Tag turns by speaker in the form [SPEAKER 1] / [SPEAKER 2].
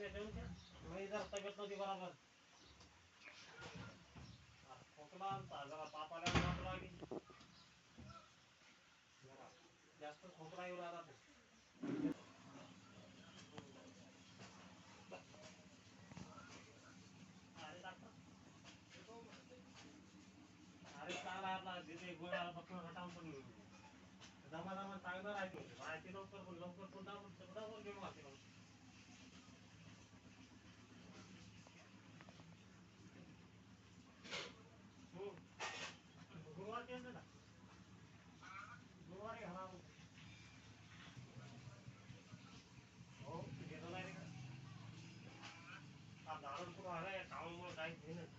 [SPEAKER 1] मी जर तब्येत नव्हती बरोबर खोकला जरा ताप आल्यावर लागली जास्त खोकला येऊ लागला अरे डॉक्टर अरे चांगला आपला जिथे गोळ्या हटावून पण दमा चांगलं राहते माहिती लवकर पण लवकर घेऊन वाचते गुरुवार केलं ना गुरुवारी घाला हो घेतो नाही रे का झाडून पुढं आलाय कामामुळे काहीच नाही ना